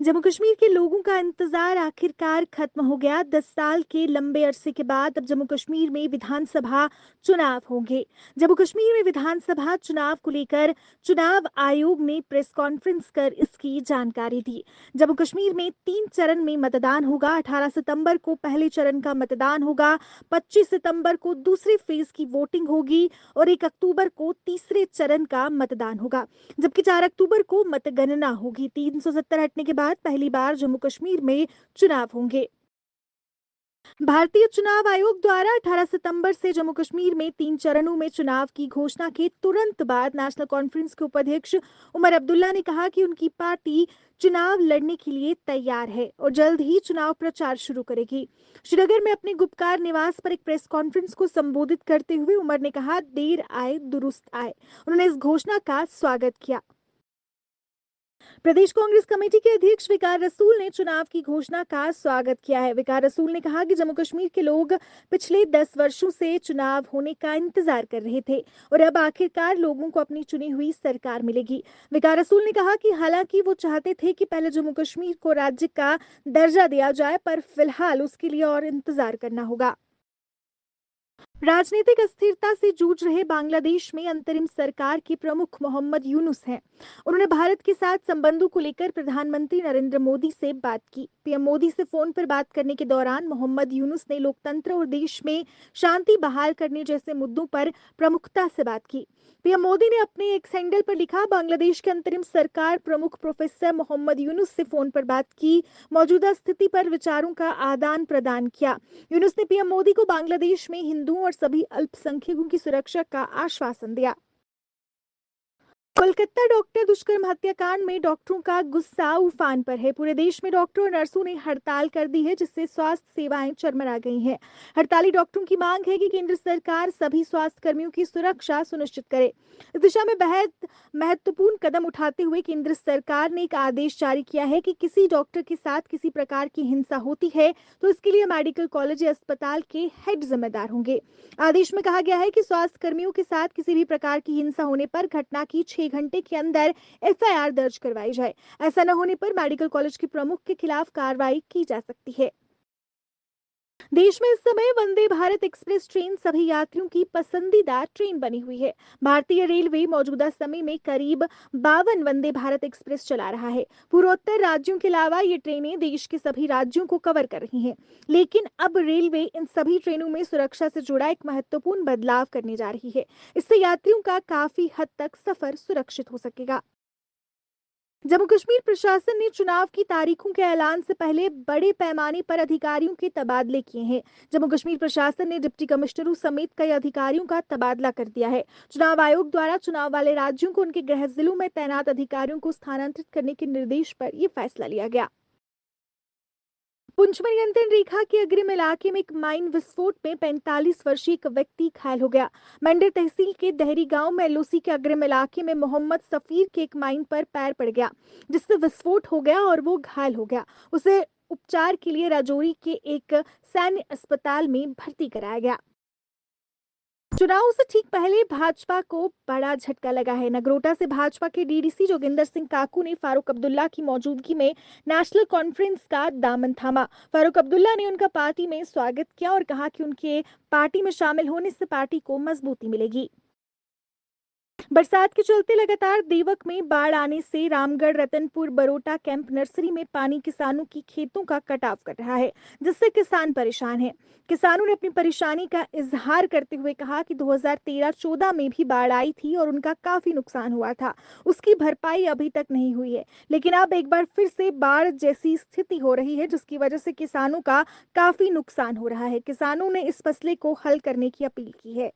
जम्मू कश्मीर के लोगों का इंतजार आखिरकार खत्म हो गया। 10 साल के लंबे अरसे के बाद अब जम्मू कश्मीर में विधानसभा चुनाव होंगे। जम्मू कश्मीर में विधानसभा चुनाव को लेकर चुनाव आयोग ने प्रेस कॉन्फ्रेंस कर इसकी जानकारी दी। जम्मू कश्मीर में 3 चरण में मतदान होगा। 18 सितंबर को पहले चरण का मतदान होगा, 25 सितंबर को दूसरे फेज की वोटिंग होगी और 1 अक्टूबर को तीसरे चरण का मतदान होगा, जबकि 4 अक्टूबर को मतगणना होगी। 370 हटने के बाद पहली बार जम्मू कश्मीर में चुनाव होंगे। भारतीय चुनाव आयोग द्वारा 18 सितंबर से जम्मू कश्मीर में 3 चरणों में चुनाव की घोषणा के तुरंत बाद नेशनल कॉन्फ्रेंस के उपाध्यक्ष उमर अब्दुल्ला ने कहा कि उनकी पार्टी चुनाव लड़ने के लिए तैयार है और जल्द ही चुनाव प्रचार शुरू करेगी। श्रीनगर में अपने गुपकार निवास पर एक प्रेस कॉन्फ्रेंस को संबोधित करते हुए उमर ने कहा, देर आए दुरुस्त आए। उन्होंने इस घोषणा का स्वागत किया। प्रदेश कांग्रेस कमेटी के अध्यक्ष विकार रसूल ने चुनाव की घोषणा का स्वागत किया है। विकार रसूल ने कहा कि जम्मू कश्मीर के लोग पिछले 10 वर्षों से चुनाव होने का इंतजार कर रहे थे और अब आखिरकार लोगों को अपनी चुनी हुई सरकार मिलेगी। विकार रसूल ने कहा कि हालांकि वो चाहते थे कि पहले जम्मू कश्मीर को राज्य का दर्जा दिया जाए, पर फिलहाल उसके लिए और इंतजार करना होगा। राजनीतिक अस्थिरता से जूझ रहे बांग्लादेश में अंतरिम सरकार के प्रमुख मोहम्मद यूनुस हैं। उन्होंने भारत के साथ संबंधों को लेकर प्रधानमंत्री नरेंद्र मोदी से बात की। पीएम मोदी से फोन पर बात करने के दौरान मोहम्मद यूनुस ने लोकतंत्र और देश में शांति बहाल करने जैसे मुद्दों पर प्रमुखता से बात की। पीएम मोदी ने अपने एक हैंडल पर लिखा, बांग्लादेश के अंतरिम सरकार प्रमुख प्रोफेसर मोहम्मद यूनुस से फोन पर बात की, मौजूदा स्थिति पर विचारों का आदान प्रदान किया। यूनुस ने पीएम मोदी को बांग्लादेश में हिंदुओं और सभी अल्पसंख्यकों की सुरक्षा का आश्वासन दिया। कोलकाता डॉक्टर दुष्कर्म हत्याकांड में डॉक्टरों का गुस्सा उफान पर है। पूरे देश में डॉक्टर और नर्सों ने हड़ताल कर दी है, जिससे स्वास्थ्य सेवाएं चरमरा गई हैं। हड़ताली डॉक्टरों की मांग है कि केंद्र सरकार सभी स्वास्थ्य कर्मियों की सुरक्षा सुनिश्चित करे। इस दिशा में बेहद महत्वपूर्ण कदम उठाते हुए केंद्र सरकार ने एक आदेश जारी किया है कि किसी डॉक्टर के साथ किसी प्रकार की हिंसा होती है तो इसके लिए मेडिकल कॉलेज या अस्पताल के हेड जिम्मेदार होंगे। आदेश में कहा गया है कि स्वास्थ्य कर्मियों के साथ किसी भी प्रकार की हिंसा होने पर घटना की 6 घंटे के अंदर एफआईआर दर्ज करवाई जाए। ऐसा न होने पर मेडिकल कॉलेज के प्रमुख के खिलाफ कार्रवाई की जा सकती है। देश में इस समय वंदे भारत एक्सप्रेस ट्रेन सभी यात्रियों की पसंदीदा ट्रेन बनी हुई है। भारतीय रेलवे मौजूदा समय में करीब 52 वंदे भारत एक्सप्रेस चला रहा है। पूर्वोत्तर राज्यों के अलावा ये ट्रेनें देश के सभी राज्यों को कवर कर रही हैं। लेकिन अब रेलवे इन सभी ट्रेनों में सुरक्षा से जुड़ा एक महत्वपूर्ण बदलाव करने जा रही है। इससे यात्रियों का काफी हद तक सफर सुरक्षित हो सकेगा। जम्मू कश्मीर प्रशासन ने चुनाव की तारीखों के ऐलान से पहले बड़े पैमाने पर अधिकारियों के तबादले किए हैं। जम्मू कश्मीर प्रशासन ने डिप्टी कमिश्नरों समेत कई अधिकारियों का तबादला कर दिया है। चुनाव आयोग द्वारा चुनाव वाले राज्यों को उनके गृह जिलों में तैनात अधिकारियों को स्थानांतरित करने के निर्देश पर यह फैसला लिया गया। पुंछ में नियंत्रण रेखा के अग्रिम इलाके में एक माइन विस्फोट में 45 वर्षीय एक व्यक्ति घायल हो गया। मंडर तहसील के दहरी गांव में एलओसी के अग्रिम इलाके में मोहम्मद सफीर के एक माइन पर पैर पड़ गया, जिससे विस्फोट हो गया और वो घायल हो गया। उसे उपचार के लिए राजौरी के एक सैन्य अस्पताल में भर्ती कराया गया। चुनाव से ठीक पहले भाजपा को बड़ा झटका लगा है। नगरोटा से भाजपा के डीडीसी जोगिंदर सिंह काकू ने फारूक अब्दुल्ला की मौजूदगी में नेशनल कॉन्फ्रेंस का दामन थामा। फारूक अब्दुल्ला ने उनका पार्टी में स्वागत किया और कहा कि उनके पार्टी में शामिल होने से पार्टी को मजबूती मिलेगी। बरसात के चलते लगातार देवक में बाढ़ आने से रामगढ़ रतनपुर बरोटा कैंप नर्सरी में पानी किसानों की खेतों का कटाव कर रहा है, जिससे किसान परेशान हैं। किसानों ने अपनी परेशानी का इजहार करते हुए कहा कि 2013-14 में भी बाढ़ आई थी और उनका काफी नुकसान हुआ था। उसकी भरपाई अभी तक नहीं हुई है, लेकिन अब एक बार फिर से बाढ़ जैसी स्थिति हो रही है, जिसकी वजह से किसानों का काफी नुकसान हो रहा है। किसानों ने इस मसले को हल करने की अपील की है।